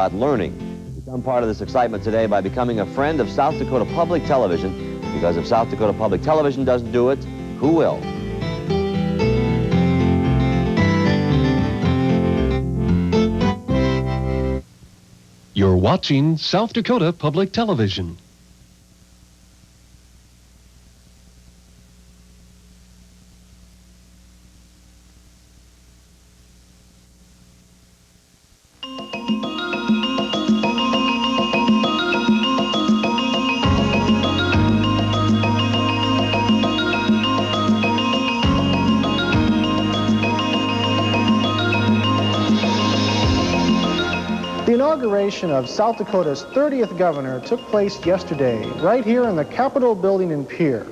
Learning. Become part of this excitement today by becoming a friend of South Dakota Public Television, because if South Dakota Public Television doesn't do it, who will? You're watching South Dakota Public Television. The inauguration of South Dakota's 30th governor took place yesterday, right here in the Capitol building in Pierre.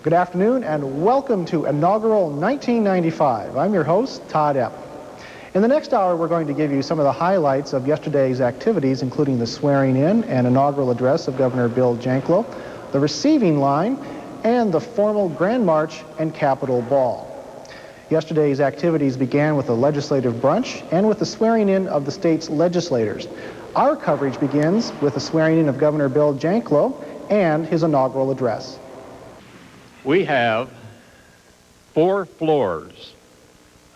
Good afternoon and welcome to Inaugural 1995. I'm your host, TODD. In the next hour, we're going to give you some of the highlights of yesterday's activities, including the swearing in and inaugural address of Governor Bill Janklow, the receiving line, and the formal Grand March and Capitol Ball. Yesterday's activities began with a legislative brunch and with the swearing in of the state's legislators. Our coverage begins with the swearing in of Governor Bill Janklow and his inaugural address. We have 4 floors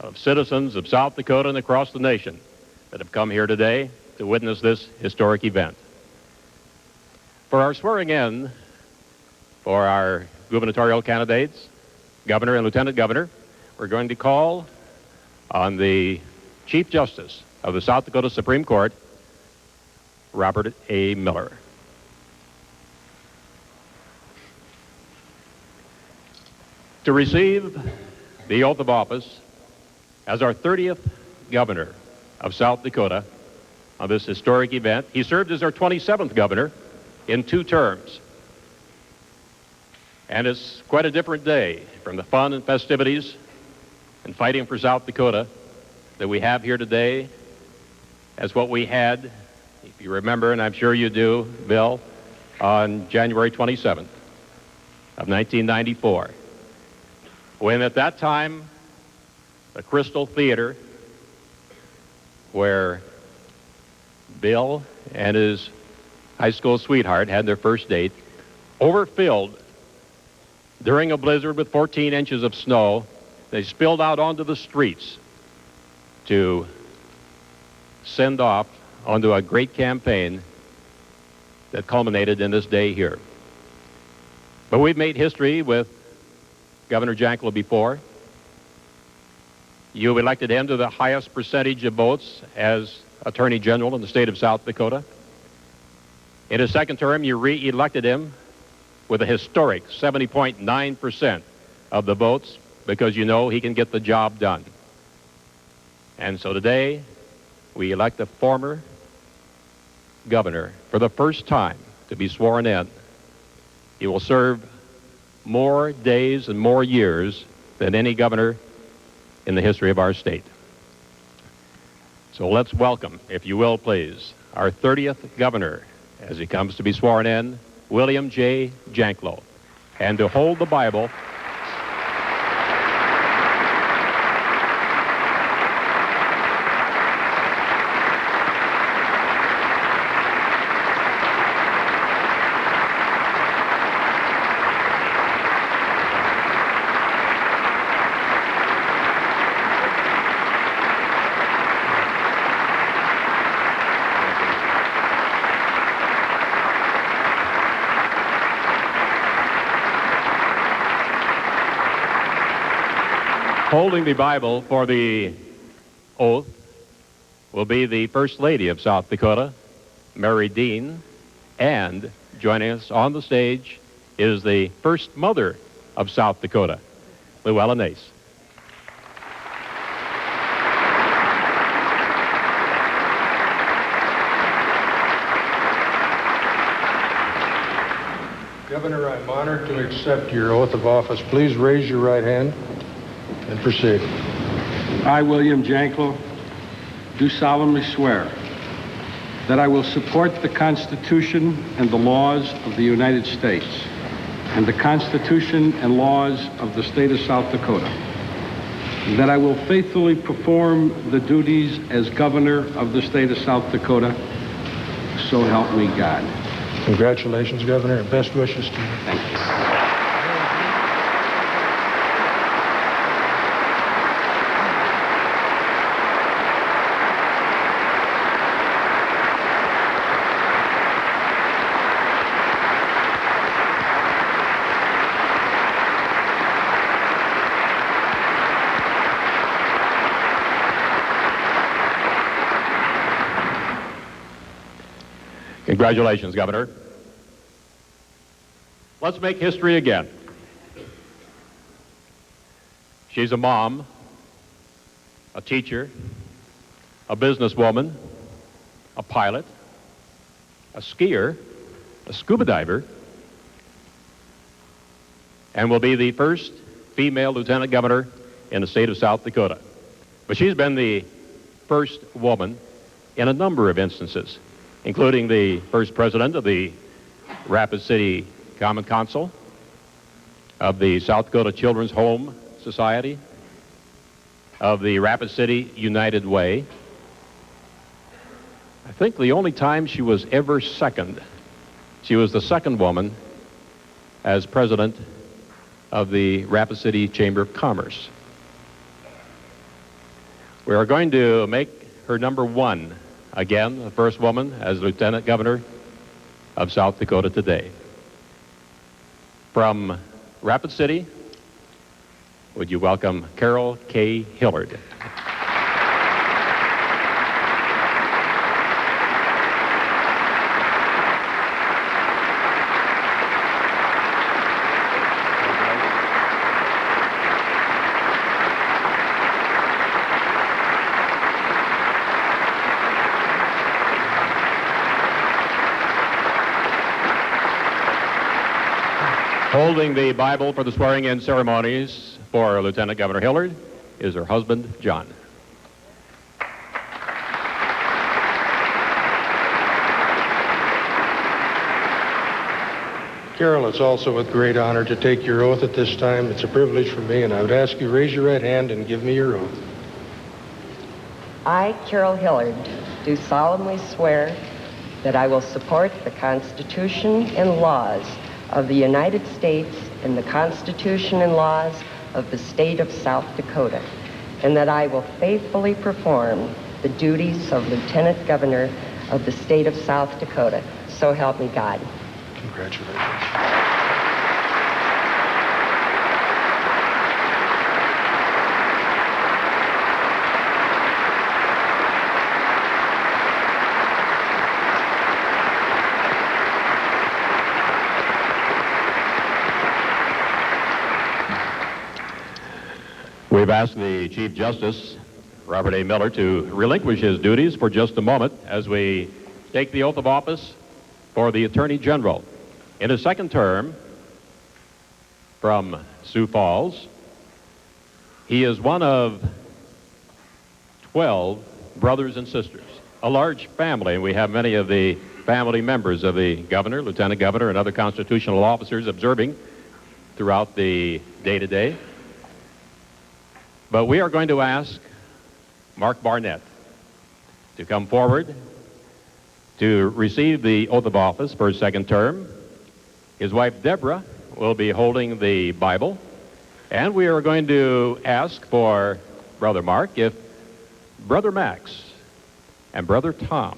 of citizens of South Dakota and across the nation that have come here today to witness this historic event. For our swearing in for our gubernatorial candidates, governor and lieutenant governor, we're going to call on the Chief Justice of the South Dakota Supreme Court, Robert A. Miller. To receive the oath of office as our 30th governor of South Dakota on this historic event, he served as our 27th governor in 2 terms. And it's quite a different day from the fun and festivities and fighting for South Dakota that we have here today as what we had, if you remember, and I'm sure you do, Bill, on January 27th of 1994, when at that time the Crystal Theater, where Bill and his high school sweetheart had their first date, overfilled during a blizzard with 14 inches of snow. They spilled out onto the streets to send off onto a great campaign that culminated in this day here. But we've made history with Governor Janklow before. You elected him to the highest percentage of votes as Attorney General in the state of South Dakota. In his second term, you re-elected him with a historic 70.9% of the votes, because you know he can get the job done. And so today, we elect a former governor for the first time to be sworn in. He will serve more days and more years than any governor in the history of our state. So let's welcome, if you will please, our 30th governor as he comes to be sworn in, William J. Janklow. And to hold the Bible, holding the Bible for the oath will be the First Lady of South Dakota, Mary Dean, and joining us on the stage is the First Mother of South Dakota, Llewellyn Nace. Governor, I'm honored to accept your oath of office. Please raise your right hand and proceed. I, William Janklow, do solemnly swear that I will support the Constitution and the laws of the United States and the Constitution and laws of the state of South Dakota, that I will faithfully perform the duties as governor of the state of South Dakota. So help me God. Congratulations, Governor, and best wishes to you. Thank you. Congratulations, Governor. Let's make history again. She's a mom, a teacher, a businesswoman, a pilot, a skier, a scuba diver, and will be the first female lieutenant governor in the state of South Dakota. But she's been the first woman in a number of instances, including the first president of the Rapid City Common Council, of the South Dakota Children's Home Society, of the Rapid City United Way. I think the only time she was ever second, she was the second woman as president of the Rapid City Chamber of Commerce. We are going to make her number one again, the first woman as lieutenant governor of South Dakota today. From Rapid City, would you welcome Carol K. Hillard? Holding the Bible for the swearing-in ceremonies for Lieutenant Governor Hillard is her husband, John. Carol, it's also with great honor to take your oath at this time. It's a privilege for me, and I would ask you raise your right hand and give me your oath. I, Carol Hillard, do solemnly swear that I will support the Constitution and laws of the United States and the Constitution and laws of the state of South Dakota, and that I will faithfully perform the duties of Lieutenant Governor of the state of South Dakota. So help me God. Congratulations. We've asked the Chief Justice, Robert A. Miller, to relinquish his duties for just a moment as we take the oath of office for the Attorney General. In his second term from Sioux Falls, he is one of 12 brothers and sisters, a large family, and we have many of the family members of the governor, lieutenant governor, and other constitutional officers observing throughout the day today. But we are going to ask Mark Barnett to come forward to receive the oath of office for his second term. His wife, Deborah, will be holding the Bible. And we are going to ask for Brother Mark if Brother Max and Brother Tom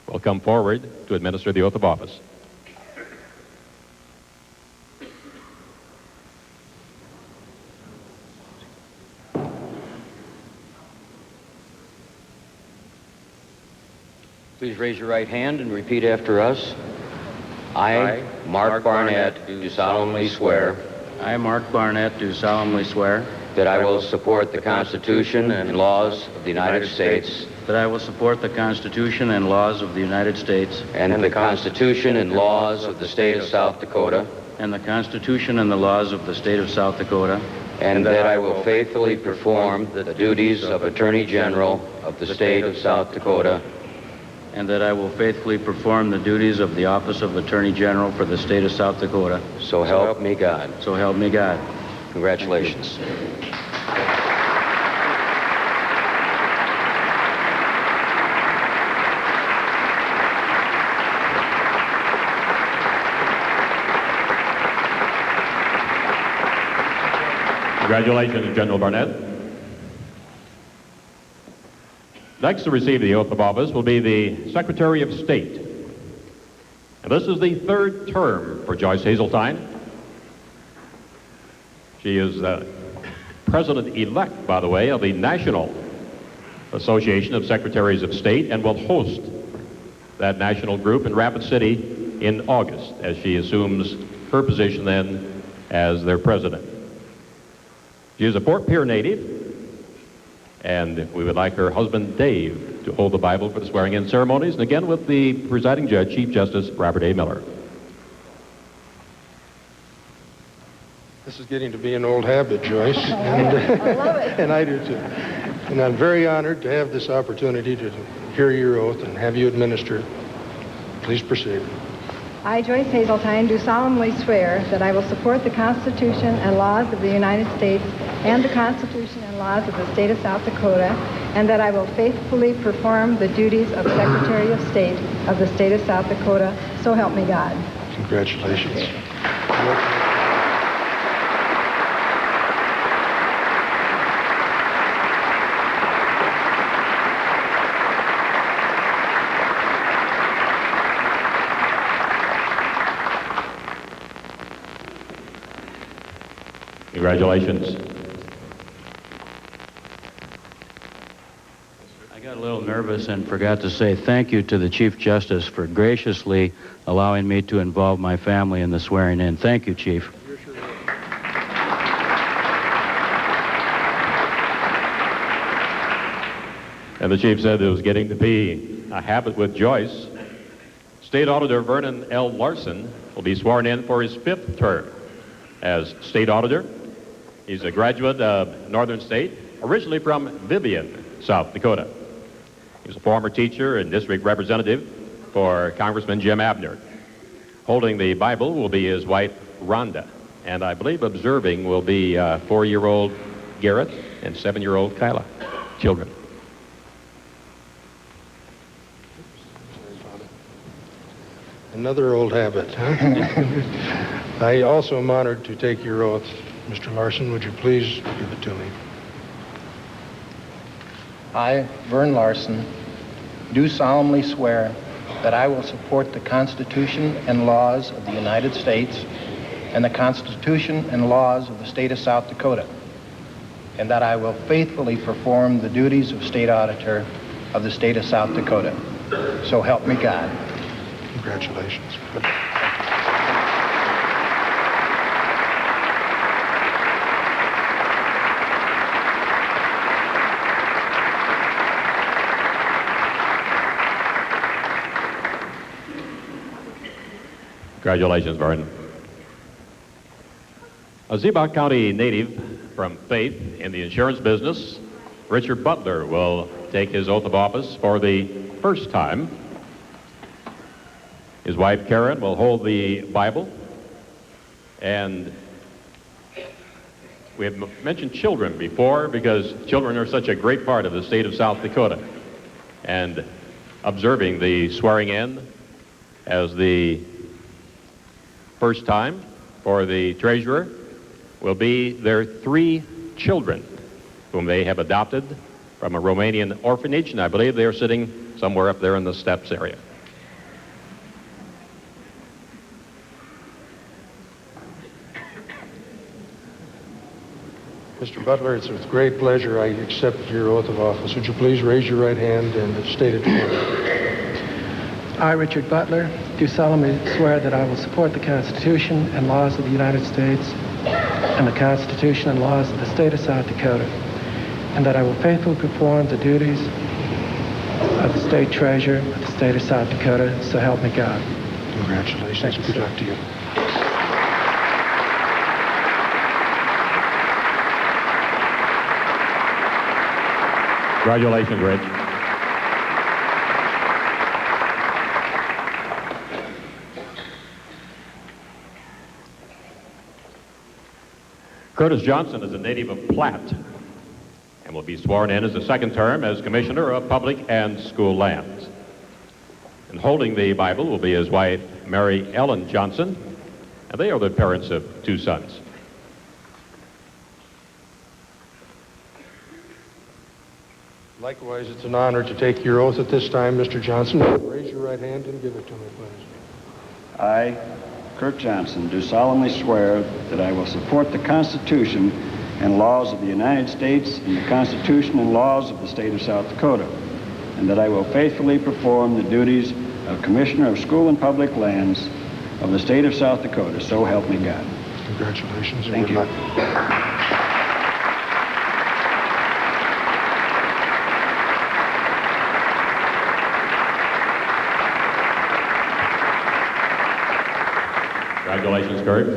will come forward to administer the oath of office. Please raise your right hand and repeat after us. I, Mark Barnett, do solemnly swear I, Mark Barnett, do solemnly swear that I will support the Constitution and laws of the United States that I will support the Constitution and laws of the United States and the Constitution and laws of the state of South Dakota, and the Constitution and the laws of the state of South Dakota, and that I will faithfully perform the duties of Attorney General of the state of South Dakota, and that I will faithfully perform the duties of the office of Attorney General for the state of South Dakota. so help me God. So help me God. Congratulations. Thank you. Congratulations, General Barnett. Next to receive the oath of office will be the Secretary of State. And this is the third term for Joyce Hazeltine. She is president-elect, by the way, of the National Association of Secretaries of State and will host that national group in Rapid City in August as she assumes her position then as their president. She is a Fort Pierre native, and we would like her husband, Dave, to hold the Bible for the swearing-in ceremonies, and again with the presiding judge, Chief Justice Robert A. Miller. This is getting to be an old habit, Joyce. I love it. And I do too. And I'm very honored to have this opportunity to hear your oath and have you administer it. Please proceed. I, Joyce Hazeltine, do solemnly swear that I will support the Constitution and laws of the United States and the Constitution and laws of the state of South Dakota, and that I will faithfully perform the duties of Secretary of State of the state of South Dakota, so help me God. Congratulations. Congratulations. I got a little nervous and forgot to say thank you to the Chief Justice for graciously allowing me to involve my family in the swearing in. Thank you, Chief. And the chief said it was getting to be a habit with Joyce. State Auditor Vernon L. Larson will be sworn in for his 5th term as State Auditor. He's a graduate of Northern State, originally from Vivian, South Dakota. He's a former teacher and district representative for Congressman Jim Abner. Holding the Bible will be his wife, Rhonda, and I believe observing will be 4-year-old Garrett and 7-year-old Kyla, children. Another old habit, huh? I also am honored to take your oath. Mr. Larson, would you please give it to me? I, Vern Larson, do solemnly swear that I will support the Constitution and laws of the United States and the Constitution and laws of the state of South Dakota, and that I will faithfully perform the duties of State Auditor of the state of South Dakota. So help me God. Congratulations. Congratulations, Vernon. A Ziebach County native from Faith in the insurance business, Richard Butler will take his oath of office for the first time. His wife, Karen, will hold the Bible. And we have mentioned children before because children are such a great part of the state of South Dakota. And observing the swearing in as the first time for the treasurer will be their 3 children whom they have adopted from a Romanian orphanage, and I believe they are sitting somewhere up there in the steps area. Mr. Butler, it's with great pleasure I accept your oath of office. Would you please raise your right hand and state it for me? I, Richard Butler, do solemnly swear that I will support the Constitution and laws of the United States and the Constitution and laws of the state of South Dakota, and that I will faithfully perform the duties of the state treasurer of the state of South Dakota, so help me God. Congratulations. Good luck to you. Congratulations, Rich. Curtis Johnson is a native of Platte and will be sworn in as the 2nd term as Commissioner of Public and School Lands. And holding the Bible will be his wife, Mary Ellen Johnson, and they are the parents of 2 sons. Likewise, it's an honor to take your oath at this time, Mr. Johnson. Raise your right hand and give it to me, please. I, Kirk Johnson, do solemnly swear that I will support the Constitution and laws of the United States and the Constitution and laws of the state of South Dakota, and that I will faithfully perform the duties of Commissioner of School and Public Lands of the state of South Dakota, so help me God. Congratulations. And Thank good you. luck. Congratulations, Kurt.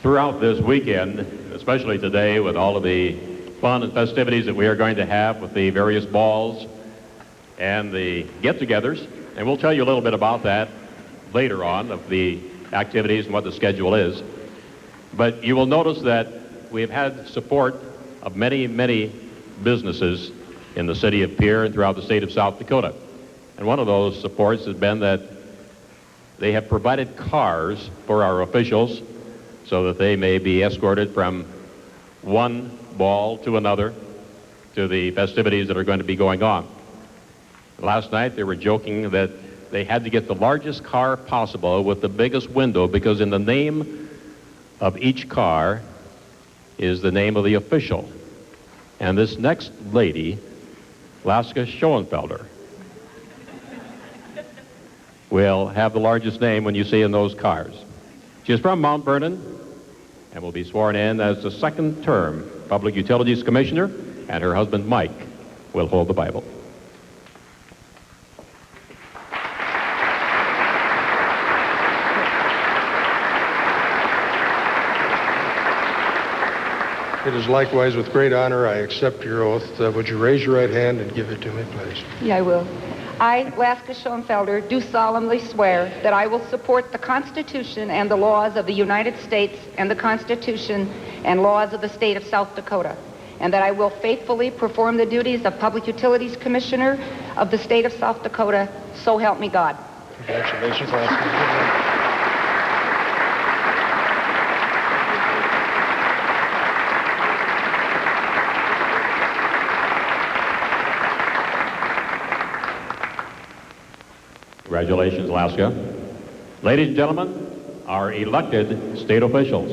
Throughout this weekend, especially today with all of the fun and festivities that we are going to have with the various balls and the get-togethers, and we'll tell you a little bit about that later on, of the activities and what the schedule is. But you will notice that we've had support of many, many businesses in the city of Pierre and throughout the state of South Dakota. And one of those supports has been that they have provided cars for our officials so that they may be escorted from one ball to another to the festivities that are going to be going on. Last night they were joking that they had to get the largest car possible with the biggest window, because in the name of each car is the name of the official. And this next lady, Laska Schoenfelder, will have the largest name when you see in those cars. She's from Mount Vernon and will be sworn in as the second term Public Utilities Commissioner, and her husband Mike will hold the Bible. It is likewise with great honor I accept your oath. Would you raise your right hand and give it to me, please? Yeah, I will. I, Laska Schoenfelder, do solemnly swear that I will support the Constitution and the laws of the United States and the Constitution and laws of the state of South Dakota, and that I will faithfully perform the duties of Public Utilities Commissioner of the state of South Dakota, so help me God. Congratulations, Laska. Congratulations, Laska. Ladies and gentlemen, our elected state officials.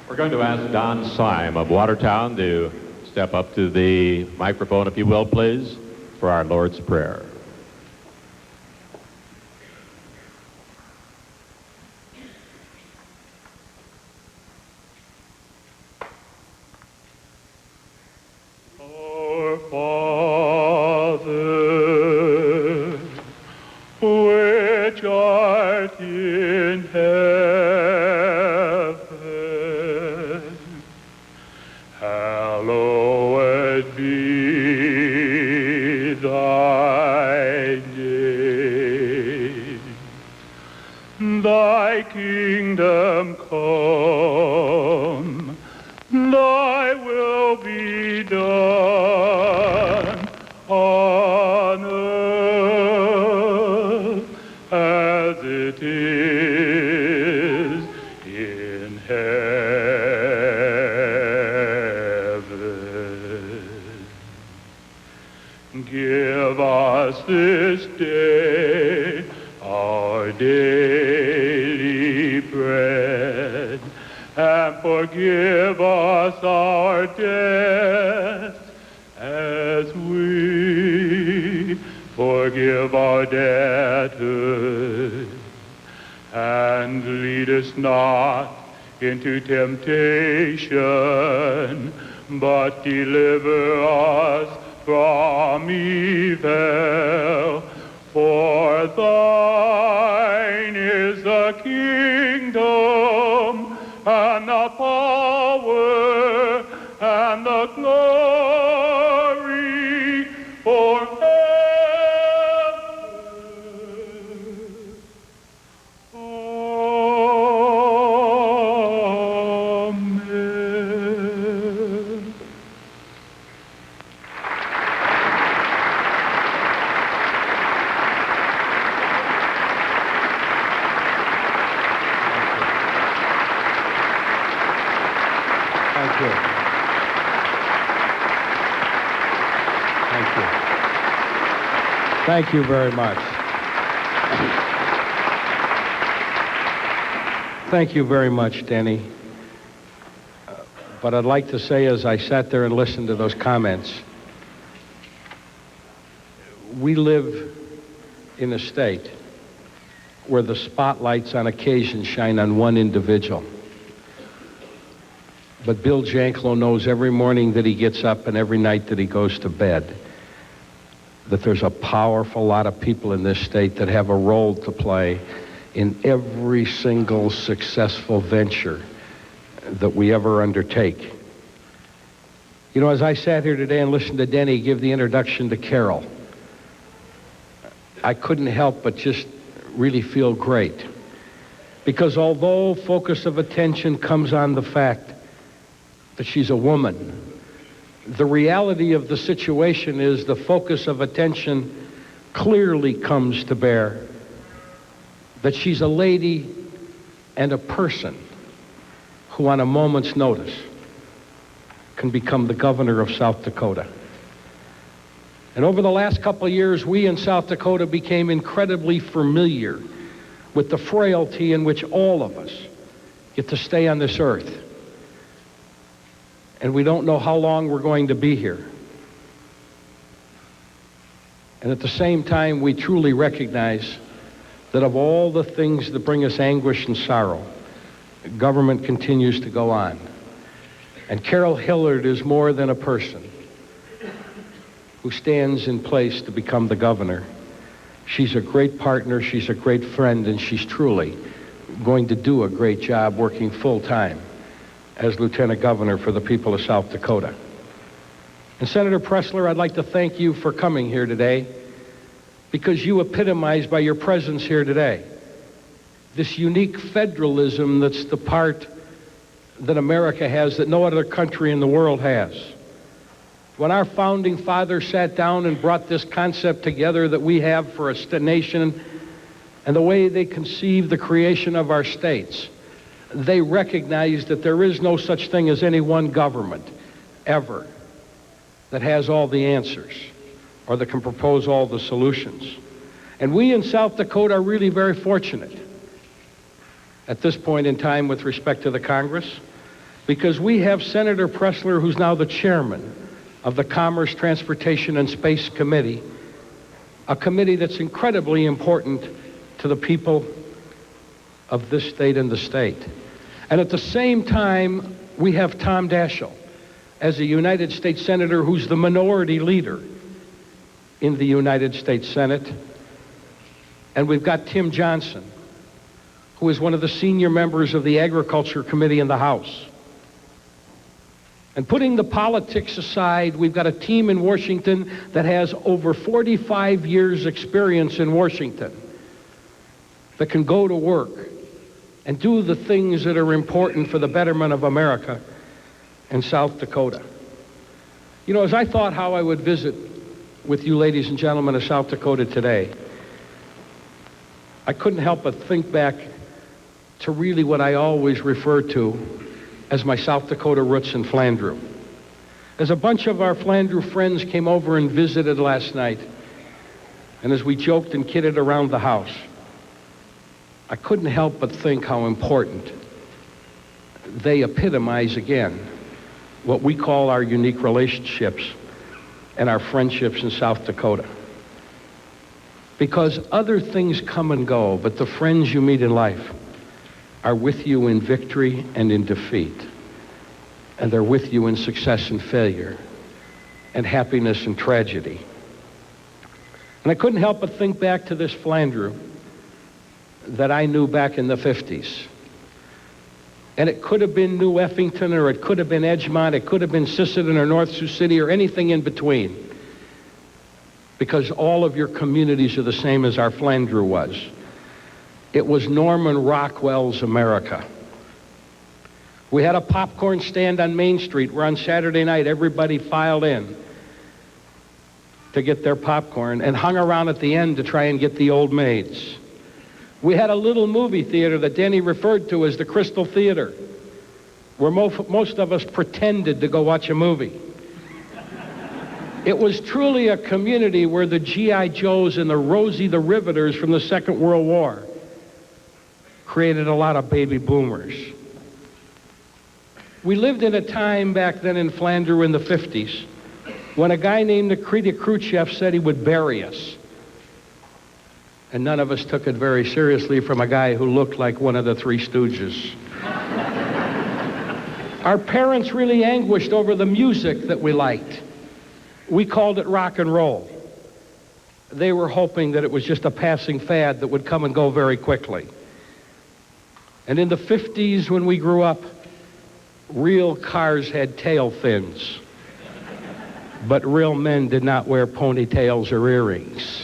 We're going to ask Don Syme of Watertown to step up to the microphone, if you will, please, for our Lord's Prayer. Into temptation, but deliver us from evil. For thine is the kingdom and the power and the glory forever. Thank you very much. Thank you very much, Denny. But I'd like to say, as I sat there and listened to those comments, we live in a state where the spotlights on occasion shine on one individual. But Bill Janklow knows every morning that he gets up and every night that he goes to bed that there's a powerful lot of people in this state that have a role to play in every single successful venture that we ever undertake. You know, as I sat here today and listened to Denny give the introduction to Carol, I couldn't help but just really feel great. Because although focus of attention comes on the fact that she's a woman, the reality of the situation is the focus of attention clearly comes to bear that she's a lady and a person who on a moment's notice can become the governor of South Dakota. And over the last couple of years, we in South Dakota became incredibly familiar with the frailty in which all of us get to stay on this earth. And we don't know how long we're going to be here. And at the same time, we truly recognize that of all the things that bring us anguish and sorrow, government continues to go on. And Carol Hillard is more than a person who stands in place to become the governor. She's a great partner, she's a great friend, and she's truly going to do a great job working full-time as Lieutenant Governor for the people of South Dakota. And Senator Pressler, I'd like to thank you for coming here today, because you epitomize by your presence here today this unique federalism that's the part that America has that no other country in the world has. When our founding fathers sat down and brought this concept together that we have for a nation and the way they conceived the creation of our states, they recognized that there is no such thing as any one government ever that has all the answers or that can propose all the solutions. And we in South Dakota are really very fortunate at this point in time with respect to the Congress, because we have Senator Pressler, who's now the chairman of the Commerce, Transportation, and Space Committee, a committee that's incredibly important to the people of this state and the state. And at the same time, we have Tom Daschle as a United States Senator who's the minority leader in the United States Senate. And we've got Tim Johnson, who is one of the senior members of the Agriculture Committee in the House. And putting the politics aside, we've got a team in Washington that has over 45 years experience in Washington that can go to work and do the things that are important for the betterment of America in South Dakota. You know, as I thought how I would visit with you ladies and gentlemen of South Dakota today, I couldn't help but think back to really what I always refer to as my South Dakota roots in Flandreau. As a bunch of our Flandreau friends came over and visited last night, and as we joked and kidded around the house, I couldn't help but think how important they epitomize again what we call our unique relationships and our friendships in South Dakota. Because other things come and go, but the friends you meet in life are with you in victory and in defeat. And they're with you in success and failure, and happiness and tragedy. And I couldn't help but think back to this Flandreau that I knew back in the 50s. And it could have been New Effington, or it could have been Edgemont, it could have been Sisseton or North Sioux City, or anything in between. Because all of your communities are the same as our Flandreau was. It was Norman Rockwell's America. We had a popcorn stand on Main Street where on Saturday night everybody filed in to get their popcorn and hung around at the end to try and get the old maids. We had a little movie theater that Denny referred to as the Crystal Theater, where most of us pretended to go watch a movie. It was truly a community where the G.I. Joes and the Rosie the Riveters from the Second World War created a lot of baby boomers. We lived in a time back then in Flanders in the 50s when a guy named Nikita Khrushchev said he would bury us. And none of us took it very seriously from a guy who looked like one of the Three Stooges. Our parents really anguished over the music that we liked. We called it rock and roll. They were hoping that it was just a passing fad that would come and go very quickly. And in the 50s, when we grew up, real cars had tail fins, but real men did not wear ponytails or earrings.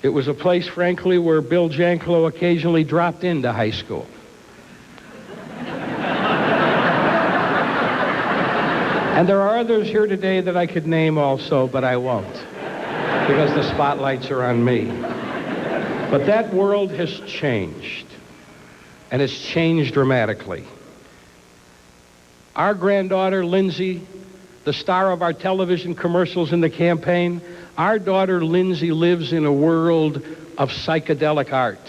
It was a place, frankly, where Bill Janklow occasionally dropped into high school. And there are others here today that I could name also, but I won't, because the spotlights are on me. But that world has changed, and it's changed dramatically. Our granddaughter, Lindsay, the star of our television commercials in the campaign, our daughter, Lindsay, lives in a world of psychedelic art.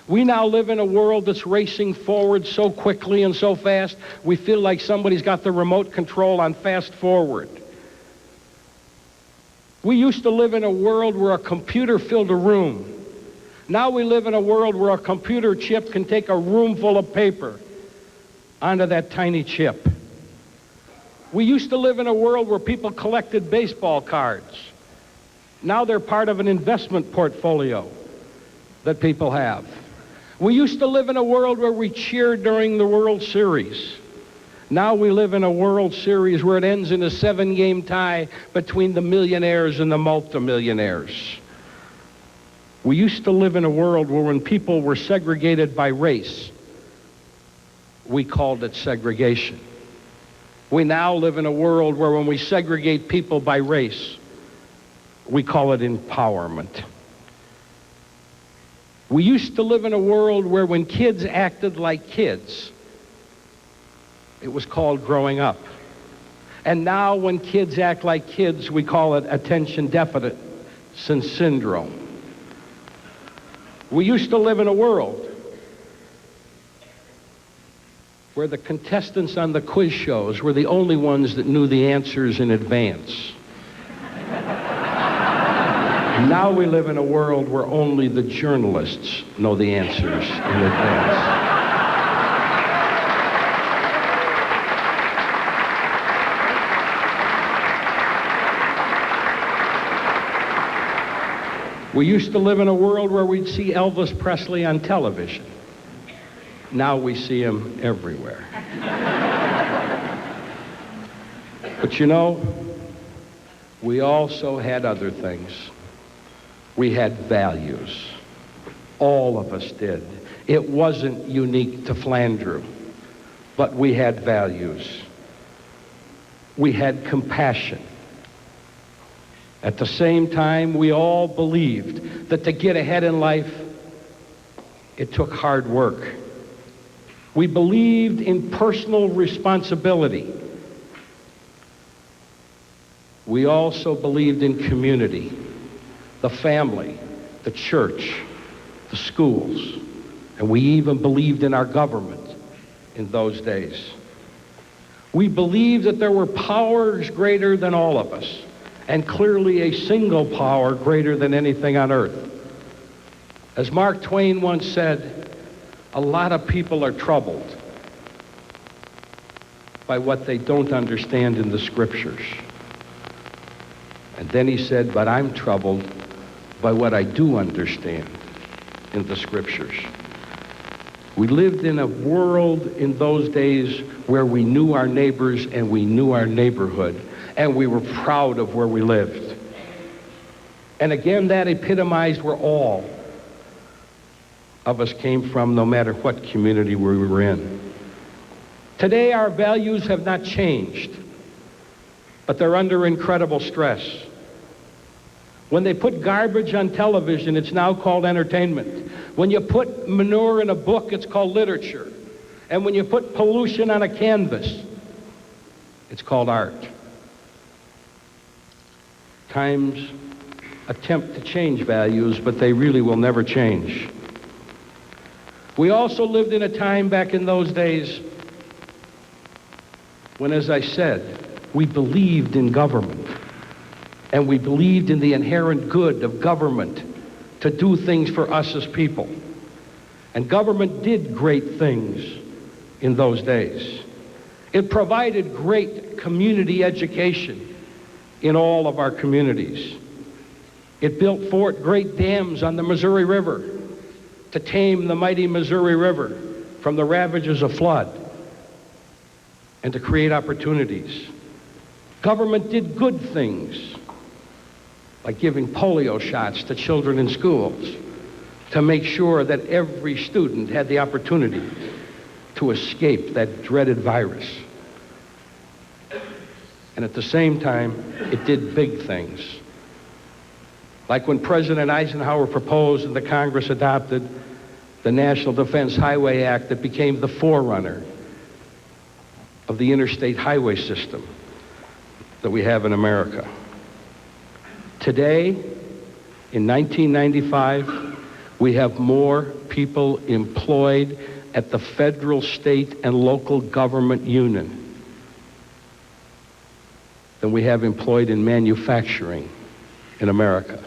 We now live in a world that's racing forward so quickly and so fast, we feel like somebody's got the remote control on fast forward. We used to live in a world where a computer filled a room. Now we live in a world where a computer chip can take a room full of paper onto that tiny chip. We used to live in a world where people collected baseball cards. Now they're part of an investment portfolio that people have. We used to live in a world where we cheered during the World Series. Now we live in a World Series where it ends in a 7-game tie between the millionaires and the multimillionaires. We used to live in a world where when people were segregated by race, we called it segregation. We now live in a world where when we segregate people by race, we call it empowerment. We used to live in a world where when kids acted like kids, it was called growing up. And now when kids act like kids, we call it attention deficit syndrome. We used to live in a world where the contestants on the quiz shows were the only ones that knew the answers in advance. Now we live in a world where only the journalists know the answers in advance. We used to live in a world where we'd see Elvis Presley on television. Now we see him everywhere. But you know, we also had other things. We had values. All of us did. It wasn't unique to Flandreau, but we had values. We had compassion. At the same time, we all believed that to get ahead in life, it took hard work. We believed in personal responsibility. We also believed in community, the family, the church, the schools, and we even believed in our government in those days. We believed that there were powers greater than all of us, and clearly a single power greater than anything on earth. As Mark Twain once said, a lot of people are troubled by what they don't understand in the scriptures. And then he said, but I'm troubled by what I do understand in the scriptures. We lived in a world in those days where we knew our neighbors and we knew our neighborhood, and we were proud of where we lived. And again, that epitomized where all of us came from, no matter what community we were in. Today, our values have not changed, but they're under incredible stress. When they put garbage on television, it's now called entertainment. When you put manure in a book, it's called literature. And when you put pollution on a canvas, it's called art. Times attempt to change values, but they really will never change. We also lived in a time back in those days when, as I said, we believed in government, and we believed in the inherent good of government to do things for us as people. And government did great things in those days. It provided great community education in all of our communities. It built great dams on the Missouri River to tame the mighty Missouri River from the ravages of flood and to create opportunities. Government did good things, like giving polio shots to children in schools to make sure that every student had the opportunity to escape that dreaded virus. And at the same time, it did big things. Like when President Eisenhower proposed and the Congress adopted the National Defense Highway Act that became the forerunner of the interstate highway system that we have in America. Today, in 1995, we have more people employed at the federal, state, and local government union than we have employed in manufacturing in America.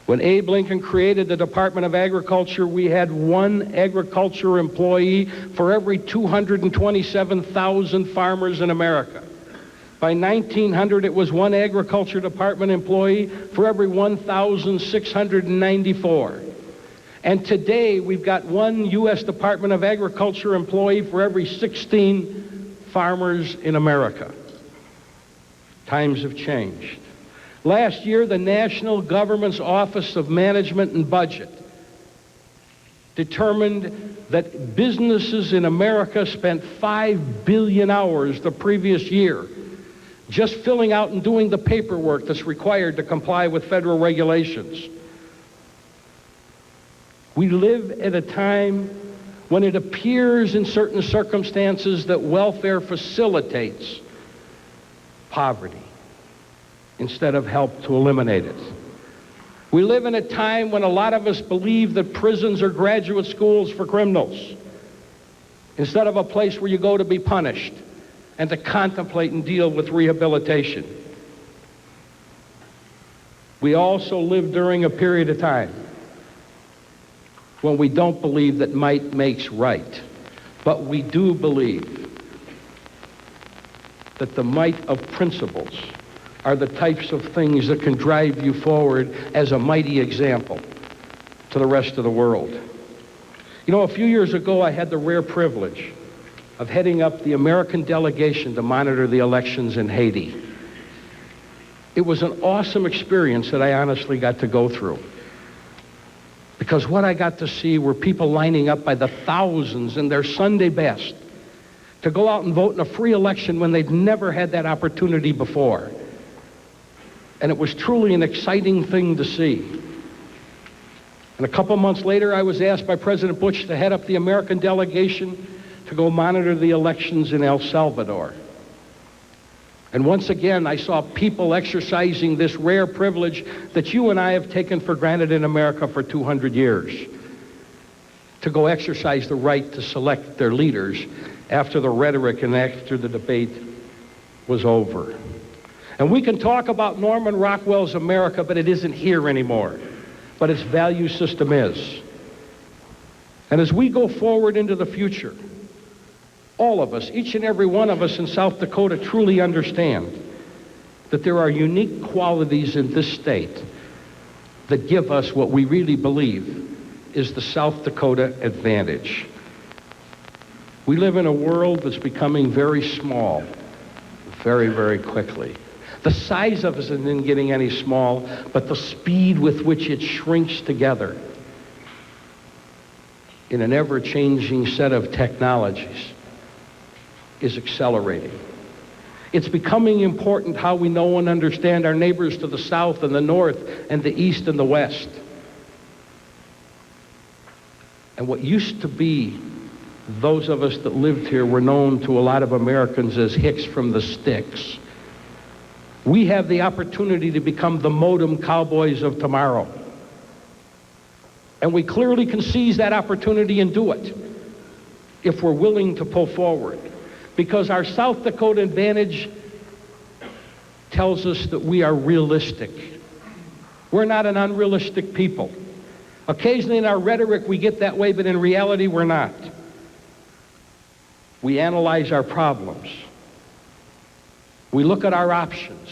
When Abe Lincoln created the Department of Agriculture, we had one agriculture employee for every 227,000 farmers in America. By 1900, it was one agriculture department employee for every 1,694. And today, we've got one U.S. Department of Agriculture employee for every 16 farmers in America. Times have changed. Last year, the national government's Office of Management and Budget determined that businesses in America spent 5 billion hours the previous year just filling out and doing the paperwork that's required to comply with federal regulations. We live at a time when it appears in certain circumstances that welfare facilitates poverty instead of help to eliminate it. We live in a time when a lot of us believe that prisons are graduate schools for criminals instead of a place where you go to be punished and to contemplate and deal with rehabilitation. We also live during a period of time when we don't believe that might makes right, but we do believe that the might of principles are the types of things that can drive you forward as a mighty example to the rest of the world. You know, a few years ago, I had the rare privilege of heading up the American delegation to monitor the elections in Haiti. It was an awesome experience that I honestly got to go through, because what I got to see were people lining up by the thousands in their Sunday best to go out and vote in a free election when they'd never had that opportunity before. And it was truly an exciting thing to see. And a couple months later, I was asked by President Bush to head up the American delegation to go monitor the elections in El Salvador. And once again, I saw people exercising this rare privilege that you and I have taken for granted in America for 200 years, to go exercise the right to select their leaders after the rhetoric and after the debate was over. And we can talk about Norman Rockwell's America, but it isn't here anymore. But its value system is. And as we go forward into the future, all of us, each and every one of us in South Dakota, truly understand that there are unique qualities in this state that give us what we really believe is the South Dakota advantage. We live in a world that's becoming very small, very, very quickly. The size of us isn't getting any small, but the speed with which it shrinks together in an ever-changing set of technologies is accelerating. It's becoming important how we know and understand our neighbors to the south and the north and the east and the west. And what used to be those of us that lived here were known to a lot of Americans as Hicks from the Sticks. We have the opportunity to become the modem cowboys of tomorrow. And we clearly can seize that opportunity and do it if we're willing to pull forward. Because our South Dakota advantage tells us that we are realistic. We're not an unrealistic people. Occasionally in our rhetoric we get that way, but in reality we're not. We analyze our problems. We look at our options.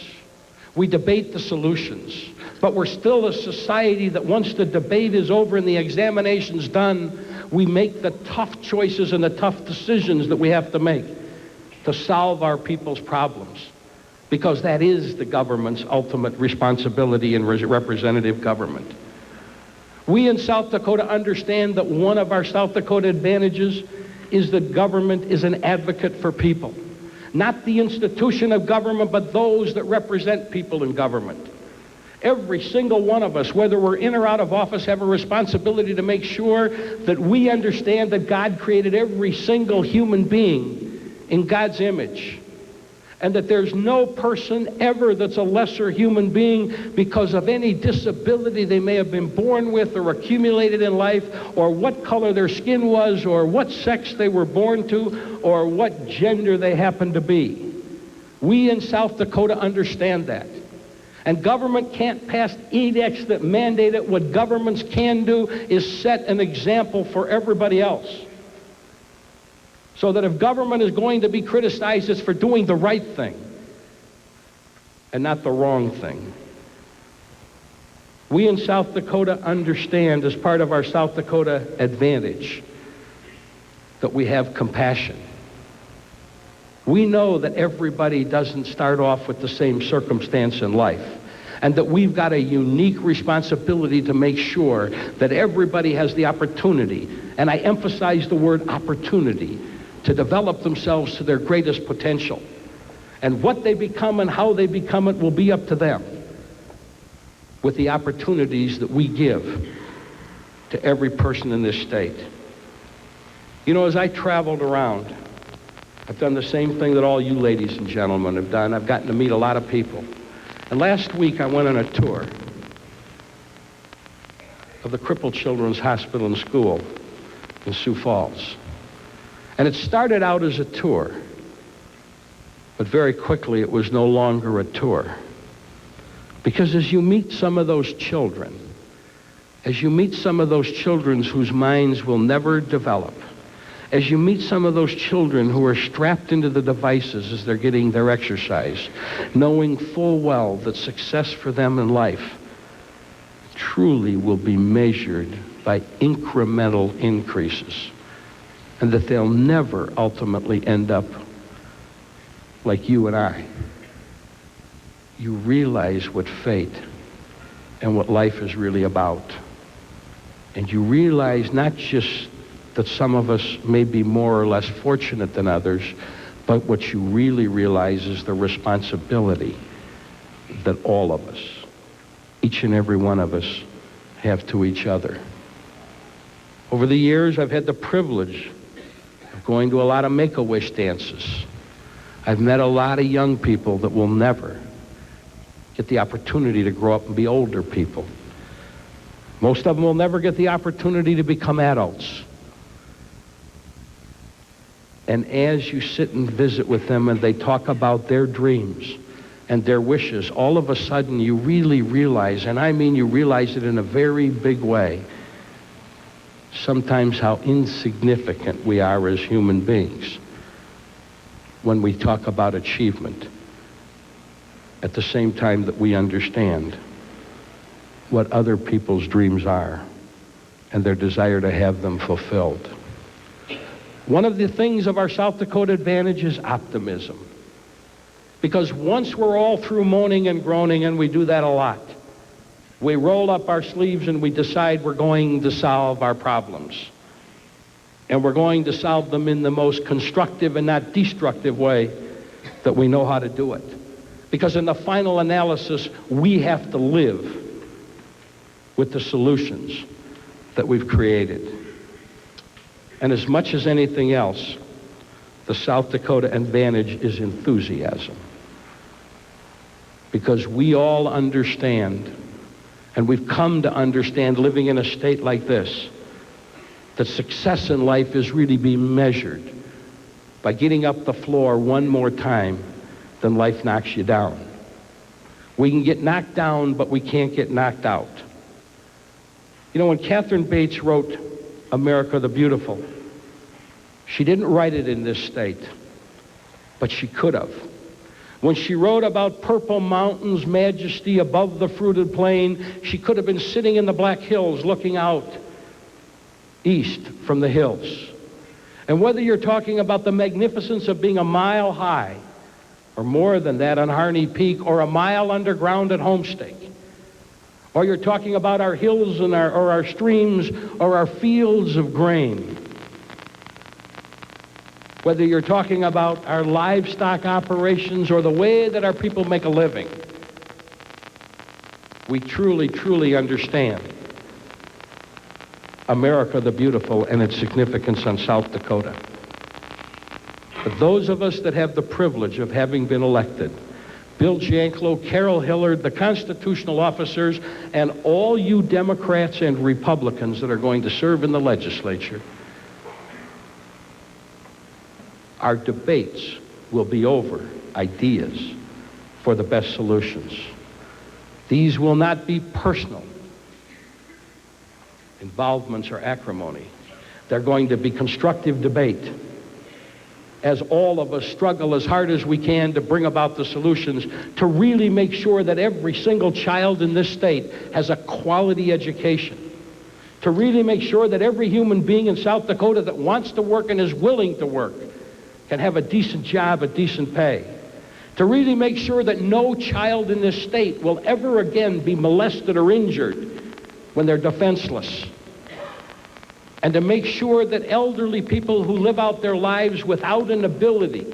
We debate the solutions. But we're still a society that once the debate is over and the examination's done, we make the tough choices and the tough decisions that we have to make to solve our people's problems. Because that is the government's ultimate responsibility in representative government. We in South Dakota understand that one of our South Dakota advantages is that government is an advocate for people. Not the institution of government, but those that represent people in government. Every single one of us, whether we're in or out of office, have a responsibility to make sure that we understand that God created every single human being in God's image. And that there's no person ever that's a lesser human being because of any disability they may have been born with or accumulated in life, or what color their skin was, or what sex they were born to, or what gender they happened to be. We in South Dakota understand that. And government can't pass edicts that mandate it. What governments can do is set an example for everybody else. So that if government is going to be criticized, it's for doing the right thing and not the wrong thing. We in South Dakota understand, as part of our South Dakota advantage, that we have compassion. We know that everybody doesn't start off with the same circumstance in life, and that we've got a unique responsibility to make sure that everybody has the opportunity, and I emphasize the word opportunity, to develop themselves to their greatest potential. And what they become and how they become it will be up to them, with the opportunities that we give to every person in this state. You know, as I traveled around, I've done the same thing that all you ladies and gentlemen have done. I've gotten to meet a lot of people. And last week I went on a tour of the Crippled Children's Hospital and School in Sioux Falls. And it started out as a tour, but very quickly it was no longer a tour. Because as you meet some of those children, as you meet some of those children whose minds will never develop, as you meet some of those children who are strapped into the devices as they're getting their exercise, knowing full well that success for them in life truly will be measured by incremental increases, and that they'll never ultimately end up like you and I. You realize what fate and what life is really about. And you realize not just that some of us may be more or less fortunate than others, but what you really realize is the responsibility that all of us, each and every one of us, have to each other. Over the years, I've had the privilege of going to a lot of Make-A-Wish dances. I've met a lot of young people that will never get the opportunity to grow up and be older people. Most of them will never get the opportunity to become adults. And as you sit and visit with them and they talk about their dreams and their wishes, all of a sudden you really realize, and I mean you realize it in a very big way, sometimes how insignificant we are as human beings when we talk about achievement, at the same time that we understand what other people's dreams are and their desire to have them fulfilled. One of the things of our South Dakota advantage is optimism. Because once we're all through moaning and groaning, and we do that a lot, we roll up our sleeves and we decide we're going to solve our problems. And we're going to solve them in the most constructive and not destructive way that we know how to do it. Because in the final analysis, we have to live with the solutions that we've created. And as much as anything else, the South Dakota advantage is enthusiasm. because we all understand, and we've come to understand living in a state like this, that success in life is really being measured by getting up the floor one more time than life knocks you down. We can get knocked down, but we can't get knocked out. You know, when Catherine Bates wrote America the Beautiful, she didn't write it in this state, but she could have. When she wrote about purple mountains, majesty above the fruited plain, she could have been sitting in the Black Hills looking out east from the hills. And whether you're talking about the magnificence of being a mile high, or more than that on Harney Peak, or a mile underground at Homestake, or you're talking about our hills and our streams, or our fields of grain, whether you're talking about our livestock operations or the way that our people make a living, we truly, truly understand America the Beautiful and its significance on South Dakota. But those of us that have the privilege of having been elected, Bill Janklow, Carol Hillard, the constitutional officers, and all you Democrats and Republicans that are going to serve in the legislature, our debates will be over ideas for the best solutions. These will not be personal involvements or acrimony. They're going to be constructive debate as all of us struggle as hard as we can to bring about the solutions to really make sure that every single child in this state has a quality education, to really make sure that every human being in South Dakota that wants to work and is willing to work can have a decent job at decent pay, to really make sure that no child in this state will ever again be molested or injured when they're defenseless, and to make sure that elderly people who live out their lives without an ability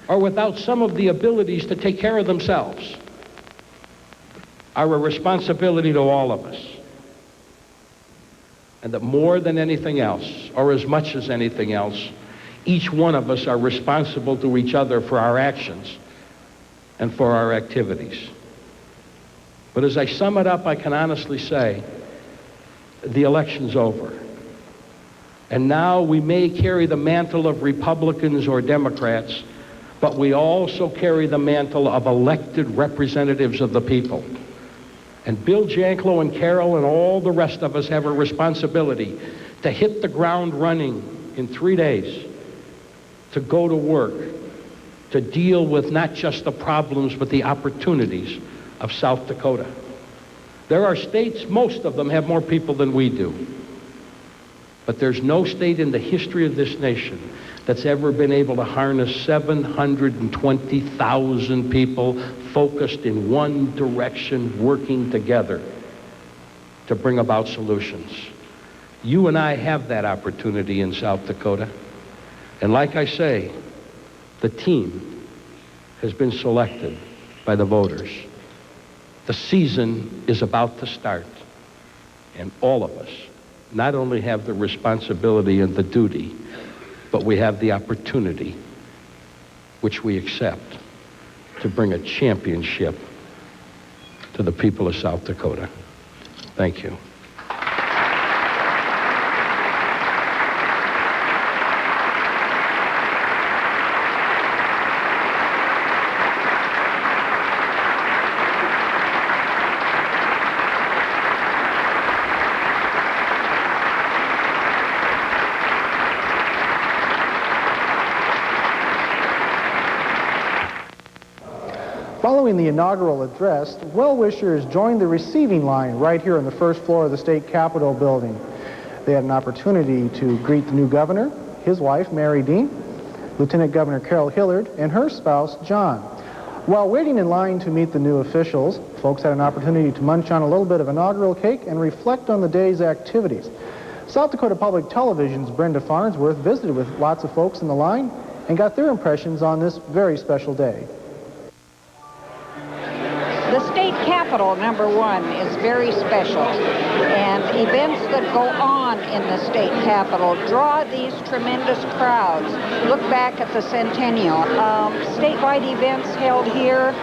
or without some of the abilities to take care of themselves are a responsibility to all of us. And that more than anything else, or as much as anything else, each one of us are responsible to each other for our actions and for our activities. But as I sum it up, I can honestly say the election's over. And now we may carry the mantle of Republicans or Democrats, but we also carry the mantle of elected representatives of the people. And Bill Janklow and Carol and all the rest of us have a responsibility to hit the ground running in 3 days, to go to work, to deal with not just the problems but the opportunities of South Dakota. There are states, most of them have more people than we do. But there's no state in the history of this nation that's ever been able to harness 720,000 people focused in one direction, working together to bring about solutions. You and I have that opportunity in South Dakota. And like I say, the team has been selected by the voters. The season is about to start, and all of us not only have the responsibility and the duty, but we have the opportunity, which we accept, to bring a championship to the people of South Dakota. Thank you. Following the inaugural address, well-wishers joined the receiving line right here on the first floor of the state capitol building. They had an opportunity to greet the new governor, his wife, Mary Dean, Lieutenant Governor Carol Hillard, and her spouse, John. While waiting in line to meet the new officials, folks had an opportunity to munch on a little bit of inaugural cake and reflect on the day's activities. South Dakota Public Television's Brenda Farnsworth visited with lots of folks in the line and got their impressions on this very special day. The state Capitol, number one, is very special. And events that go on in the state capitol draw these tremendous crowds. Look back at the centennial. Statewide events held here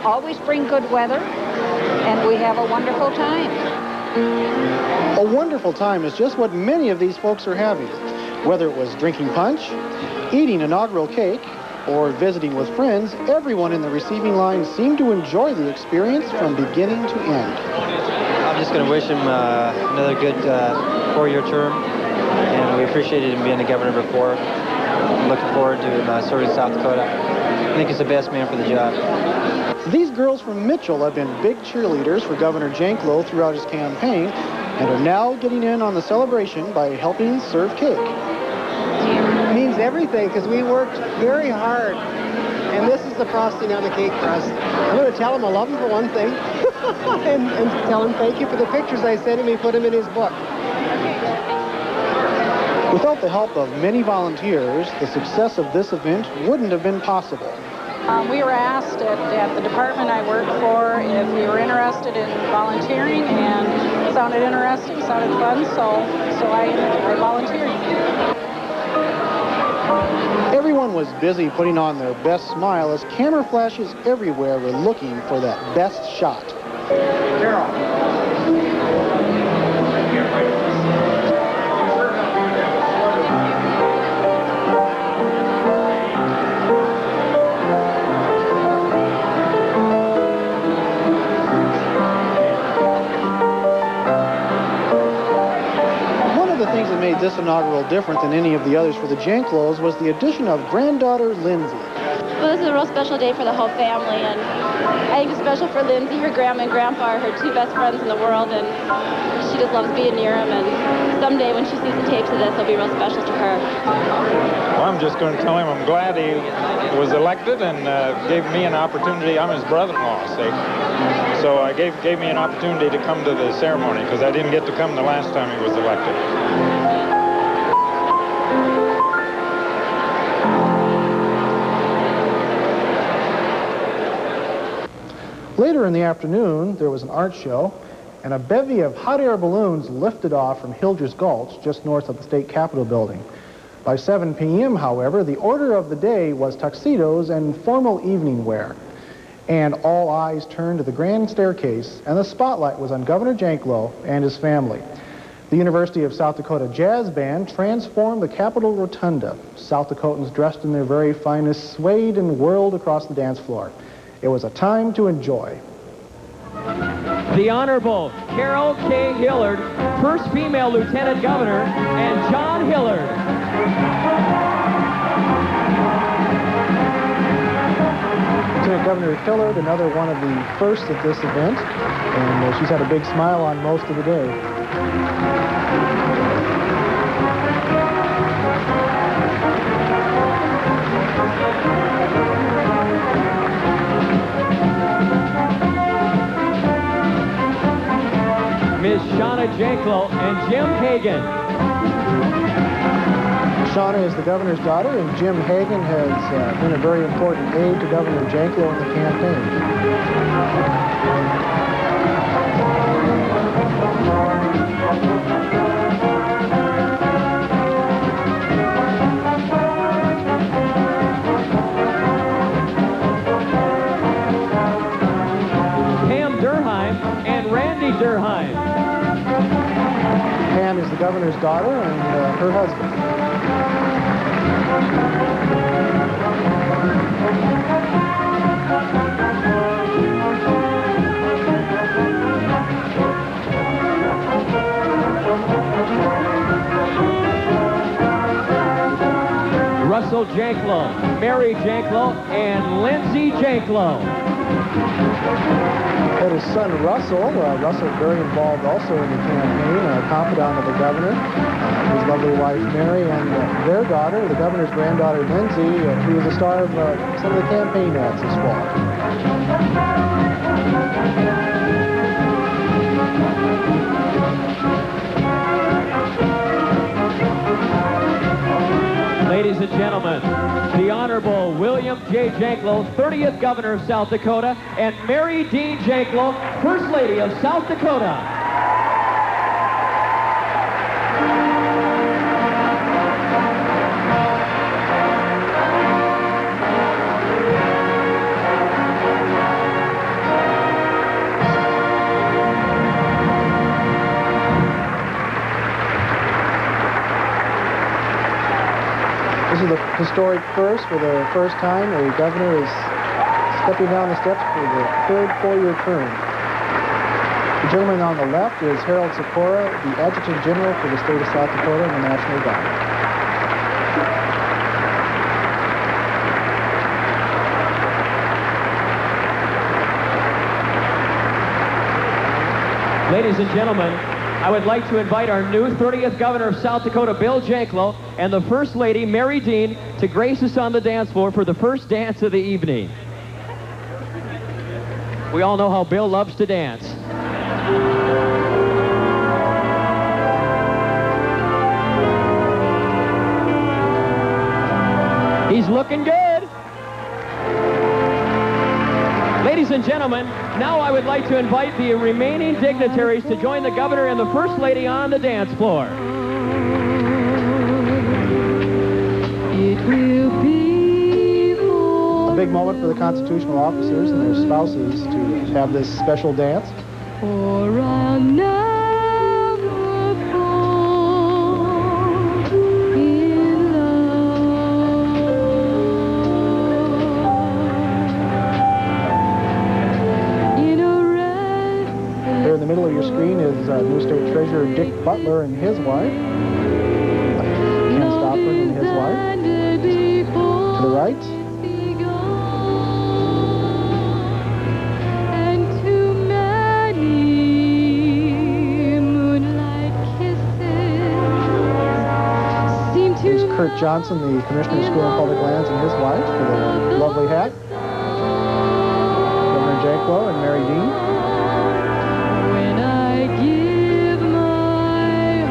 always bring good weather, and we have a wonderful time. A wonderful time is just what many of these folks are having. Whether it was drinking punch, eating inaugural cake, or visiting with friends, everyone in the receiving line seemed to enjoy the experience from beginning to end. I'm just going to wish him another good 4-year term, and we appreciated him being the governor before. I'm looking forward to him serving South Dakota. I think he's the best man for the job. These girls from Mitchell have been big cheerleaders for Governor Janklow throughout his campaign and are now getting in on the celebration by helping serve cake. It means everything because we worked very hard, and this is the frosting on the cake for us. I'm going to tell him I love him for one thing, and tell him thank you for the pictures I sent him. He put them in his book. Without the help of many volunteers, the success of this event wouldn't have been possible. We were asked at the department I work for if we were interested in volunteering, and it sounded interesting, sounded fun, so I volunteered. Everyone was busy putting on their best smile as camera flashes everywhere were looking for that best shot. Made this inaugural different than any of the others for the Janklows was the addition of granddaughter Lindsay. Well, this is a real special day for the whole family, and I think it's special for Lindsay. Her grandma and grandpa are her two best friends in the world, and she just loves being near them, and someday when she sees the tapes of this, it'll be real special to her. Well, I'm just going to tell him I'm glad he was elected and gave me an opportunity. I'm his brother-in-law, see? So I gave me an opportunity to come to the ceremony because I didn't get to come the last time he was elected. Later in the afternoon, there was an art show, and a bevy of hot air balloons lifted off from Hilger's Gulch, just north of the state capitol building. By 7 p.m., however, the order of the day was tuxedos and formal evening wear. And all eyes turned to the grand staircase, and the spotlight was on Governor Janklow and his family. The University of South Dakota Jazz Band transformed the Capitol Rotunda. South Dakotans dressed in their very finest swayed and whirled across the dance floor. It was a time to enjoy. The Honorable Carol K. Hillard, first female Lieutenant Governor, and John Hillard. Lieutenant Governor Hillard, another one of the first at this event, and she's had a big smile on most of the day. Ms. Shauna Janklow and Jim Hagan. Shauna is the governor's daughter, and Jim Hagan has been a very important aide to Governor Janklow in the campaign. Durheim. Pam is the governor's daughter and her husband. Russell Janklow, Mary Janklow, and Lindsay Janklow. And his son Russell. Russell very involved also in the campaign, a confidant of the governor, his lovely wife Mary, and their daughter, the governor's granddaughter Lindsay, who was the star of some of the campaign ads this fall. Ladies and gentlemen, the Honorable William William J. Janklow, 30th Governor of South Dakota, and Mary Dean Janklow, First Lady of South Dakota. This is the historic first. For the first time, a governor is stepping down the steps for the third four-year term. The gentleman on the left is Harold Sikora, the Adjutant General for the state of South Dakota and the National Guard. Ladies and gentlemen, I would like to invite our new 30th Governor of South Dakota, Bill Janklow, and the First Lady, Mary Dean, to grace us on the dance floor for the first dance of the evening. We all know how Bill loves to dance. He's looking good. Ladies and gentlemen, now I would like to invite the remaining dignitaries to join the Governor and the First Lady on the dance floor. It will be a big moment for the constitutional officers and their spouses to have this special dance. For I'll never fall in love. There in the middle of your screen is new State Treasurer Dick Butler and his wife. Ken Stopford and his wife. To the right. Here's Kurt Johnson, the Commissioner of School and Public Lands, and his wife for the lovely hat. Governor Janklow and Mary Dean. When I give my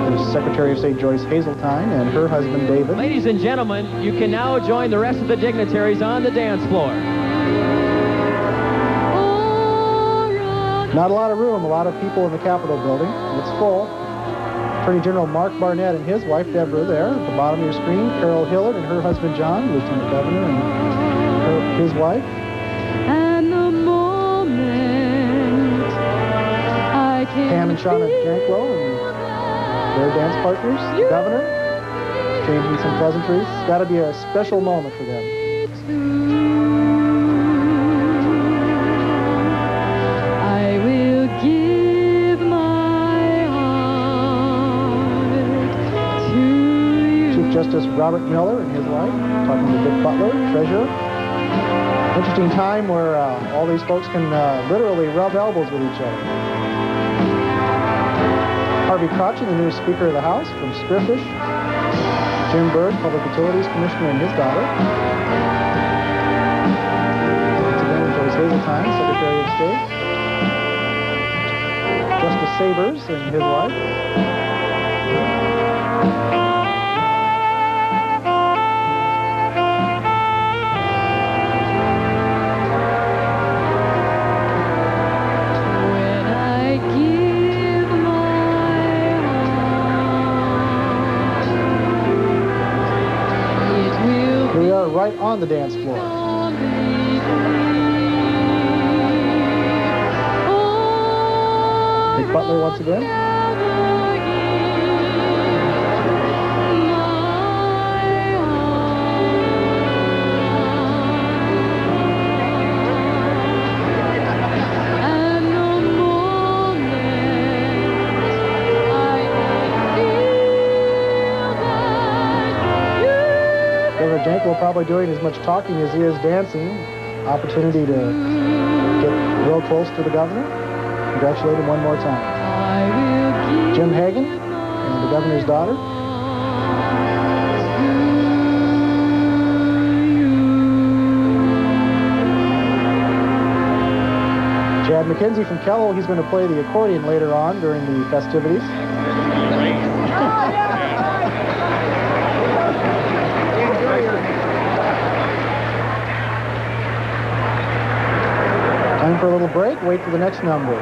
heart. There's Secretary of State Joyce Hazeltine and her husband David. Ladies and gentlemen, you can now join the rest of the dignitaries on the dance floor. Not a lot of room, a lot of people in the Capitol building. It's full. Attorney General Mark Barnett and his wife Deborah there at the bottom of your screen. Carol Hillard and her husband John, Lieutenant Governor, and his wife. And the moment I can Pam and Shauna Janklow and their dance partners. The Governor changing some pleasantries. It's got to be a special moment for them. I will give my heart to you. Chief Justice Robert Miller and his wife talking to Dick Butler, Treasurer. Interesting time where all these folks can literally rub elbows with each other. Harvey Crotchin, the new Speaker of the House from Spearfish. Jim Byrd, Public Utilities Commissioner, and his daughter. Once again, Joyce Hazeltine, Secretary of State. Justice Sabers and his wife. When I give my heart, it will Here we are right on the dance floor. Dick Butler once again. Governor Janklow probably doing as much talking as he is dancing. Opportunity to get real close to the governor. Congratulate him one more time. Jim Hagan and the governor's daughter. Chad McKenzie from KELO, he's going to play the accordion later on during the festivities. little break, wait for the next number.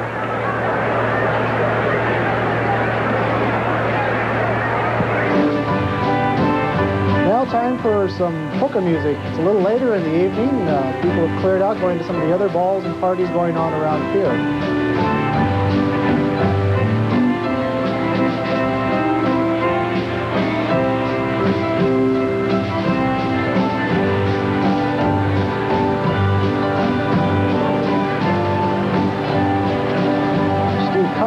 Now time for some polka music. It's a little later in the evening. People have cleared out, going to some of the other balls and parties going on around here.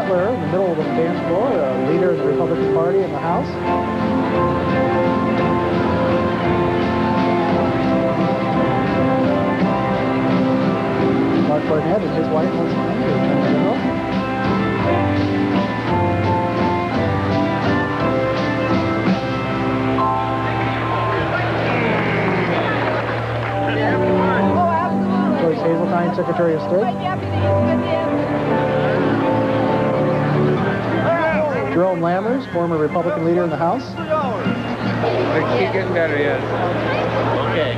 In the middle of the dance floor, a leader of the Republican Party in the House. Mark Barnett and his wife once again, the Attorney General. Joyce Hazeltine, Secretary of State. Jerome Lammers, former Republican leader in the House. Keep getting better, yes. Okay.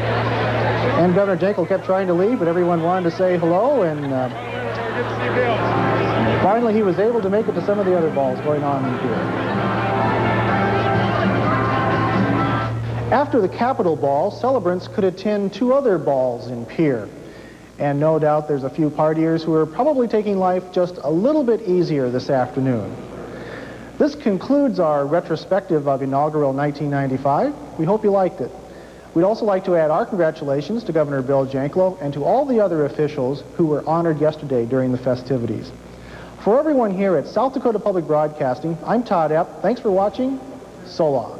And Governor Janklow kept trying to leave, but everyone wanted to say hello, and finally he was able to make it to some of the other balls going on in here. After the Capitol Ball, celebrants could attend 2 other balls in Pierre. And no doubt there's a few partiers who are probably taking life just a little bit easier this afternoon. This concludes our retrospective of inaugural 1995. We hope you liked it. We'd also like to add our congratulations to Governor Bill Janklow and to all the other officials who were honored yesterday during the festivities. For everyone here at South Dakota Public Broadcasting, I'm Todd Epp. Thanks for watching. So long.